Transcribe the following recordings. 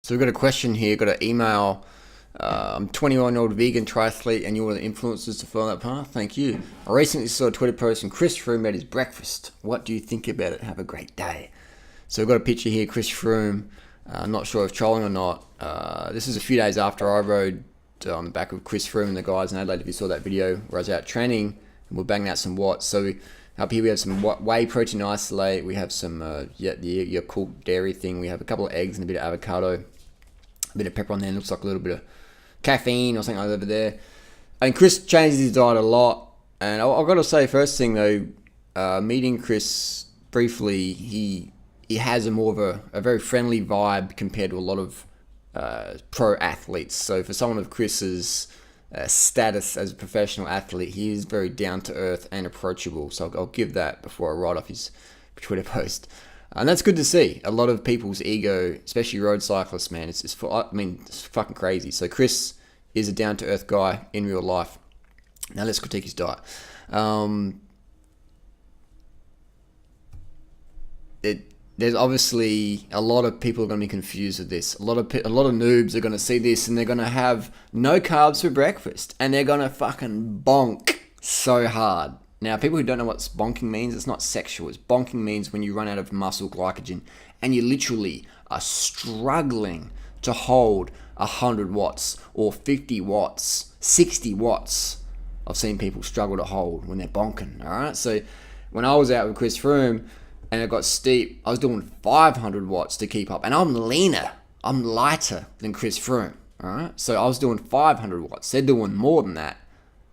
So we've got a question here, got an email. I'm 21-year-old vegan triathlete and you're one of the influencers to follow that path. Thank you. I recently saw a Twitter post from Chris Froome at his breakfast. What do you think about it? Have a great day. So we've got a picture here, Chris Froome. I'm not sure if trolling or not. This is a few days after I rode on the back of Chris Froome and the guys in Adelaide. If you saw that video where I was out training and we're banging out some watts. So up here we have some whey protein isolate. We have some your cooked dairy thing. We have a couple of eggs and a bit of avocado. A bit of pepper on there. Looks like a little bit of caffeine or something like that over there. And Chris changes his diet a lot. And I've got to say, first thing though, meeting Chris briefly, he has a more of a very friendly vibe compared to a lot of pro athletes. So for someone of Chris's status as a professional athlete, he is very down to earth and approachable. So I'll give that before I write off his Twitter post. And that's good to see. A lot of people's ego, especially road cyclists, man, it's fucking crazy. So Chris is a down-to-earth guy in real life. Now let's critique his diet. There's obviously a lot of people are going to be confused with this. A lot of noobs are going to see this and they're going to have no carbs for breakfast and they're going to fucking bonk so hard. Now, people who don't know what bonking means, it's not sexual. Bonking means when you run out of muscle glycogen and you literally are struggling to hold 100 watts or 50 watts, 60 watts. I've seen people struggle to hold when they're bonking, all right? So when I was out with Chris Froome and it got steep, I was doing 500 watts to keep up. And I'm lighter than Chris Froome, all right? So I was doing 500 watts. They're doing more than that.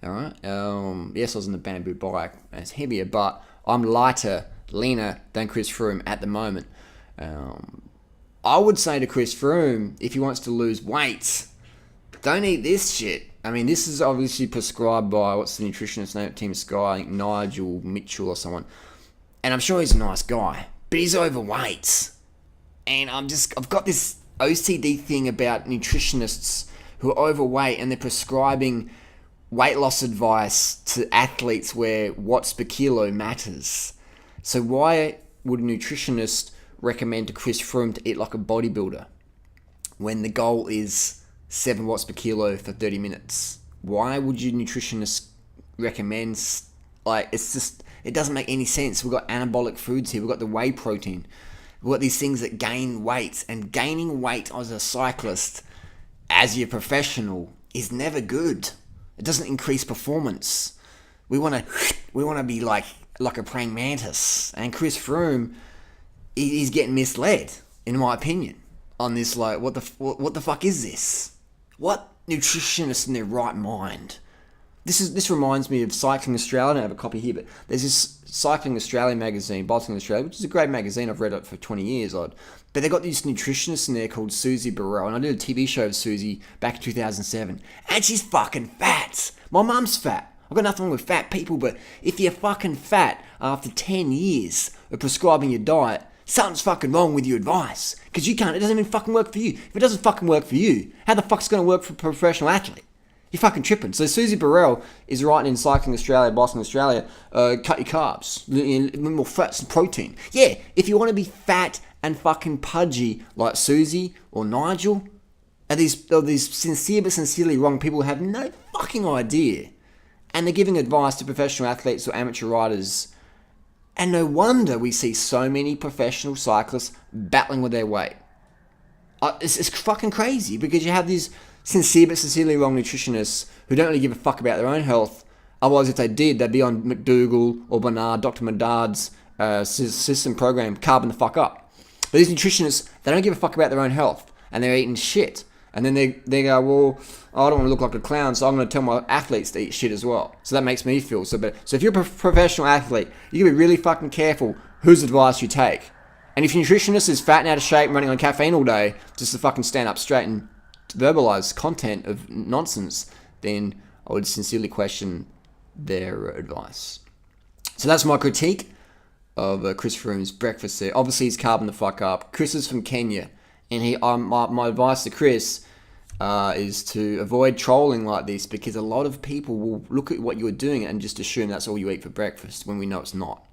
All right. Yes, I was on the bamboo bike and it's heavier, but I'm lighter, leaner than Chris Froome at the moment. I would say to Chris Froome, if he wants to lose weight, don't eat this shit. I mean, this is obviously prescribed by, what's the nutritionist name at Team Sky? I think Nigel Mitchell or someone. And I'm sure he's a nice guy, but he's overweight. And I've got this OCD thing about nutritionists who are overweight and they're prescribing weight loss advice to athletes where watts per kilo matters. So why would a nutritionist recommend to Chris Froome to eat like a bodybuilder when the goal is 7 watts per kilo for 30 minutes? Why would your nutritionist recommend, it doesn't make any sense. We've got anabolic foods here. We've got the whey protein. We've got these things that gain weight, and gaining weight as a cyclist, as your professional, is never good. It doesn't increase performance. We want to be like a praying mantis. And Chris Froome, he's getting misled, in my opinion, on this. Like, what the fuck is this? What nutritionist in their right mind? This reminds me of Cycling Australia. I don't have a copy here, but there's this Cycling Australia magazine, Bicycling Australia, which is a great magazine. I've read it for 20 years. But they got this nutritionist in there called Susie Burrell, and I did a TV show of Susie back in 2007, and she's fucking fat. My mum's fat. I've got nothing wrong with fat people, but if you're fucking fat after 10 years of prescribing your diet, something's fucking wrong with your advice. Because it doesn't even fucking work for you. If it doesn't fucking work for you, how the fuck's it going to work for a professional athlete? You're fucking tripping. So Susie Burrell is writing in Cycling Australia, Bicycling Australia, cut your carbs, more fats and protein. Yeah, if you want to be fat and fucking pudgy like Susie or Nigel, are these sincere but sincerely wrong people who have no fucking idea. And they're giving advice to professional athletes or amateur riders. And no wonder we see so many professional cyclists battling with their weight. It's fucking crazy because you have these sincere but sincerely wrong nutritionists who don't really give a fuck about their own health. Otherwise, if they did, they'd be on McDougall or Bernard, Dr. Medard's system program, Carb the fuck up. But these nutritionists, they don't give a fuck about their own health, and they're eating shit. And then they go, well, I don't want to look like a clown, so I'm going to tell my athletes to eat shit as well. So that makes me feel so bad. So if you're a professional athlete, you got to be really fucking careful whose advice you take. And if your nutritionist is fat and out of shape and running on caffeine all day, just to fucking stand up straight and verbalize content of nonsense, then I would sincerely question their advice. So that's my critique of Chris Froome's breakfast there. Obviously, he's carbon the fuck up. Chris is from Kenya, and my advice to Chris is to avoid trolling like this, because a lot of people will look at what you're doing and just assume that's all you eat for breakfast when we know it's not.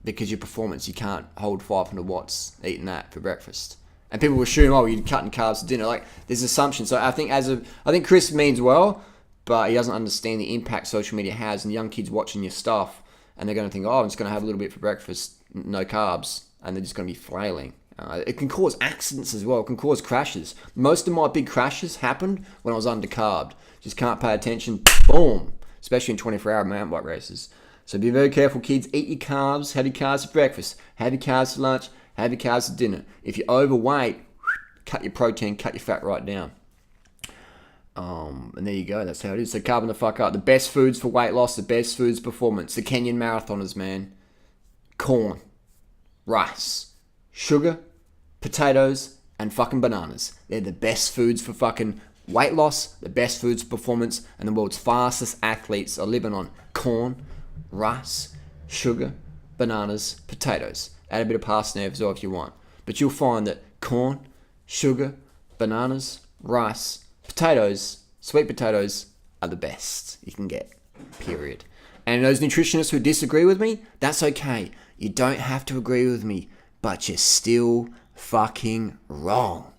Because your performance, you can't hold 500 watts eating that for breakfast. And people assume, oh, you're cutting carbs for dinner. Like, there's assumptions. So I think Chris means well, but he doesn't understand the impact social media has, and young kids watching your stuff, and they're going to think, oh, I'm just going to have a little bit for breakfast, no carbs, and they're just going to be flailing. It can cause accidents as well. It can cause crashes. Most of my big crashes happened when I was undercarbed. Just can't pay attention. Boom. Especially in 24-hour mountain bike races. So be very careful, kids. Eat your carbs. Have your carbs for breakfast. Have your carbs for lunch. Have your carbs for dinner. If you're overweight, cut your protein, cut your fat right down. And there you go. That's how it is. So carbon the fuck up. The best foods for weight loss. The best foods for performance. The Kenyan marathoners, man. Corn. Rice. Sugar, potatoes, and fucking bananas. They're the best foods for fucking weight loss, the best foods for performance, and the world's fastest athletes are living on corn, rice, sugar, bananas, potatoes. Add a bit of parsnip as well if you want. But you'll find that corn, sugar, bananas, rice, potatoes, sweet potatoes are the best you can get. Period. And those nutritionists who disagree with me, that's okay. You don't have to agree with me. But you're still fucking wrong.